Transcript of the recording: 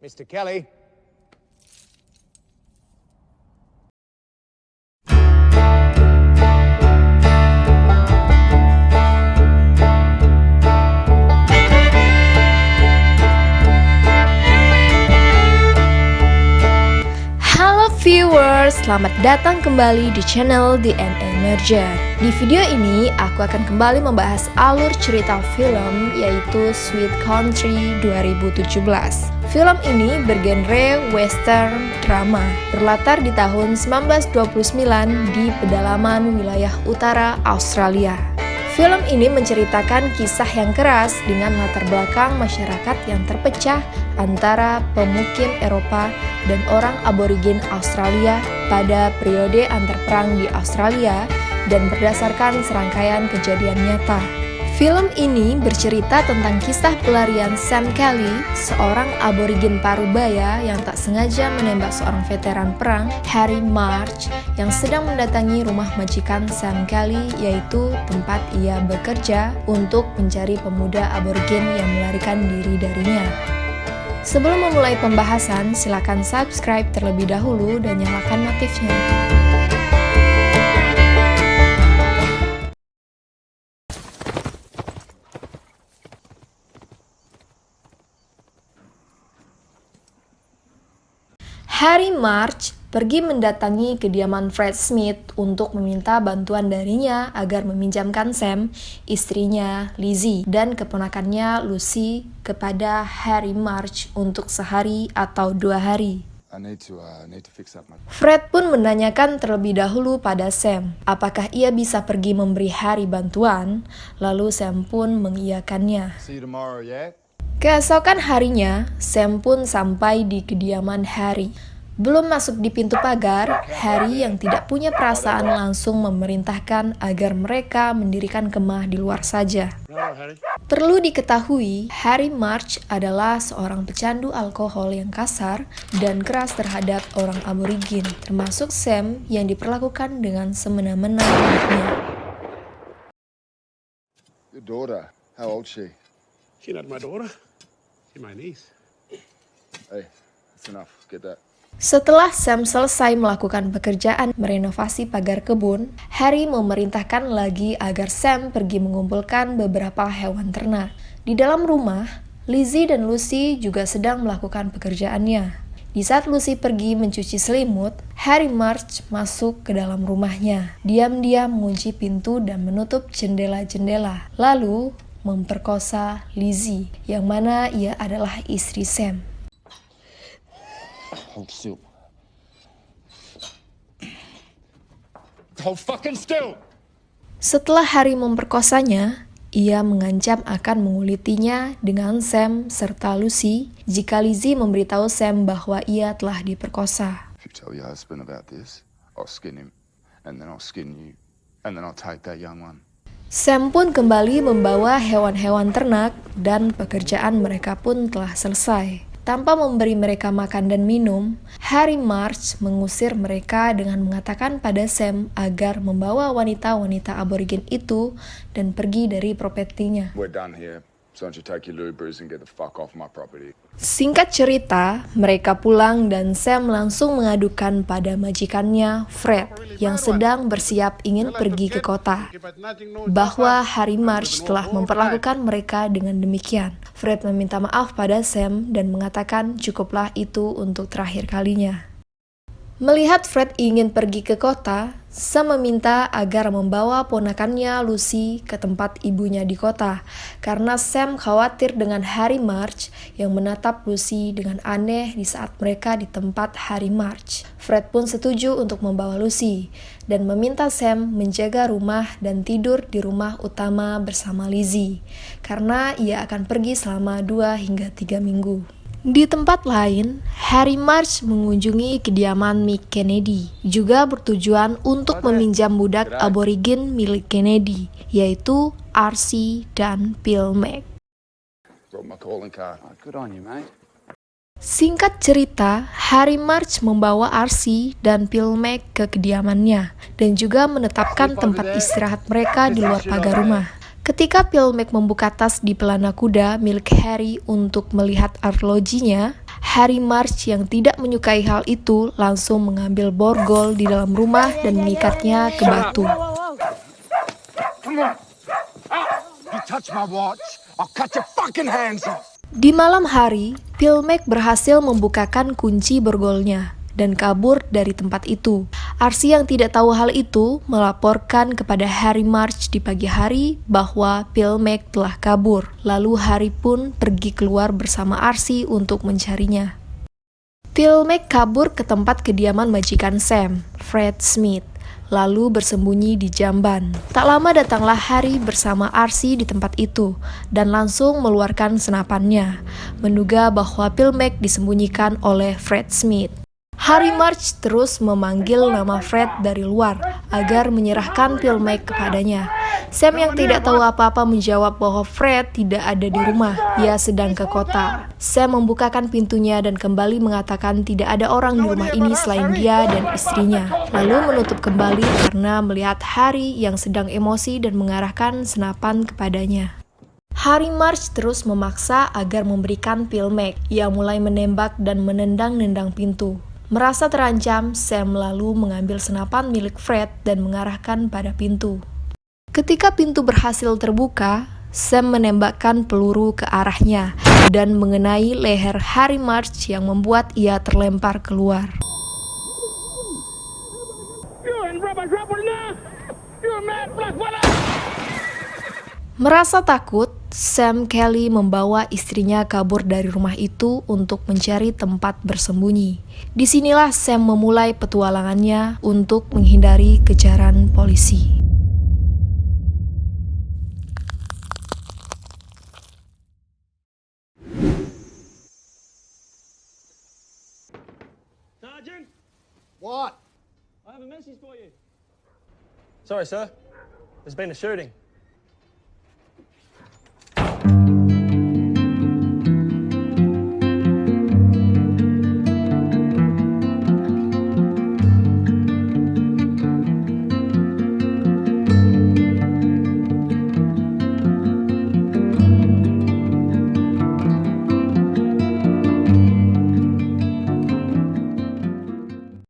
Mr. Kelly. Halo viewers, selamat datang kembali di channel DNA Merger. Di video ini, aku akan kembali membahas alur cerita film yaitu Sweet Country 2017. Film ini bergenre western drama, berlatar di tahun 1929 di pedalaman wilayah utara Australia. Film ini menceritakan kisah yang keras dengan latar belakang masyarakat yang terpecah antara pemukim Eropa dan orang aborigin Australia pada periode antar perang di Australia dan berdasarkan serangkaian kejadian nyata. Film ini bercerita tentang kisah pelarian Sam Kelly, seorang aborigin parubaya yang tak sengaja menembak seorang veteran perang, Harry March, yang sedang mendatangi rumah majikan Sam Kelly, yaitu tempat ia bekerja untuk mencari pemuda aborigin yang melarikan diri darinya. Sebelum memulai pembahasan, silakan subscribe terlebih dahulu dan nyalakan notifnya. Harry March pergi mendatangi kediaman Fred Smith untuk meminta bantuan darinya agar meminjamkan Sam, istrinya Lizzie, dan keponakannya Lucy kepada Harry March untuk sehari atau 2 hari. Fred pun menanyakan terlebih dahulu pada Sam, apakah ia bisa pergi memberi Harry bantuan, lalu Sam pun mengiyakannya. Keesokan harinya, Sam pun sampai di kediaman Harry. Belum masuk di pintu pagar, Harry yang tidak punya perasaan langsung memerintahkan agar mereka mendirikan kemah di luar saja. Perlu diketahui, Harry March adalah seorang pecandu alkohol yang kasar dan keras terhadap orang aborigin, termasuk Sam yang diperlakukan dengan semena-mena olehnya. Your daughter, how old is she? She's not my daughter. She's my niece. Hey, that's enough. Get that. Setelah Sam selesai melakukan pekerjaan merenovasi pagar kebun, Harry memerintahkan lagi agar Sam pergi mengumpulkan beberapa hewan ternak. Di dalam rumah, Lizzie dan Lucy juga sedang melakukan pekerjaannya. Di saat Lucy pergi mencuci selimut, Harry March masuk ke dalam rumahnya. Diam-diam mengunci pintu dan menutup jendela-jendela, lalu memperkosa Lizzie, yang mana ia adalah istri Sam. Hold still. Hold fucking still! Setelah Harry memperkosanya, ia mengancam akan mengulitinya dengan Sam serta Lucy jika Lizzie memberitahu Sam bahwa ia telah diperkosa. If you tell your husband about this, I'll skin him, and then I'll skin you, and then I'll take that young one. Sam pun kembali membawa hewan-hewan ternak dan pekerjaan mereka pun telah selesai. Tanpa memberi mereka makan dan minum, Harry March mengusir mereka dengan mengatakan pada Sam agar membawa wanita-wanita aborigin itu dan pergi dari propertinya. We're done here, so don't you take your lubers and get the fuck off my property. Singkat cerita, mereka pulang dan Sam langsung mengadukan pada majikannya, Fred, yang sedang bersiap ingin pergi ke kota, bahwa Harry March telah memperlakukan mereka dengan demikian. Fred meminta maaf pada Sam dan mengatakan cukuplah itu untuk terakhir kalinya. Melihat Fred ingin pergi ke kota, Sam meminta agar membawa ponakannya Lucy ke tempat ibunya di kota, karena Sam khawatir dengan Harry March yang menatap Lucy dengan aneh di saat mereka di tempat Harry March. Fred pun setuju untuk membawa Lucy, dan meminta Sam menjaga rumah dan tidur di rumah utama bersama Lizzie, karena ia akan pergi selama 2 hingga 3 minggu. Di tempat lain, Harry March mengunjungi kediaman Mick Kennedy, juga bertujuan untuk meminjam budak aborigin milik Kennedy, yaitu RC dan Bill Mack. Brought my calling card. Good on you, mate. Singkat cerita, Harry March membawa RC dan Bill Mack ke kediamannya, dan juga menetapkan tempat istirahat mereka di luar pagar rumah. Ketika Bill Mack membuka tas di pelana kuda milik Harry untuk melihat arlojinya, Harry March yang tidak menyukai hal itu langsung mengambil borgol di dalam rumah dan mengikatnya ke batu. Come on. You touch my watch, I'll cut your fucking hands off. Di malam hari, Pilmek berhasil membukakan kunci borgolnya dan kabur dari tempat itu. Arsi yang tidak tahu hal itu melaporkan kepada Harry March di pagi hari bahwa Pilmek telah kabur. Lalu Harry pun pergi keluar bersama Arsi untuk mencarinya. Pilmek kabur ke tempat kediaman majikan Sam, Fred Smith, lalu bersembunyi di jamban. Tak lama datanglah Harry bersama Arsi di tempat itu dan langsung mengeluarkan senapannya, menduga bahwa Pilmek disembunyikan oleh Fred Smith. Harry March terus memanggil nama Fred dari luar agar menyerahkan Pilmek kepadanya. Sam yang tidak tahu apa-apa menjawab bahwa Fred tidak ada di rumah, ia sedang ke kota. Sam membukakan pintunya dan kembali mengatakan tidak ada orang di rumah ini selain dia dan istrinya. Lalu menutup kembali karena melihat Harry yang sedang emosi dan mengarahkan senapan kepadanya. Harry March terus memaksa agar memberikan Pilmek. Ia mulai menembak dan menendang-nendang pintu. Merasa terancam, Sam lalu mengambil senapan milik Fred dan mengarahkan pada pintu. Ketika pintu berhasil terbuka, Sam menembakkan peluru ke arahnya dan mengenai leher Harry March yang membuat ia terlempar keluar. Merasa takut, Sam Kelly membawa istrinya kabur dari rumah itu untuk mencari tempat bersembunyi. Disinilah Sam memulai petualangannya untuk menghindari kejaran polisi. Sergeant, What? I have a message for you. Sorry, sir. There's been a shooting.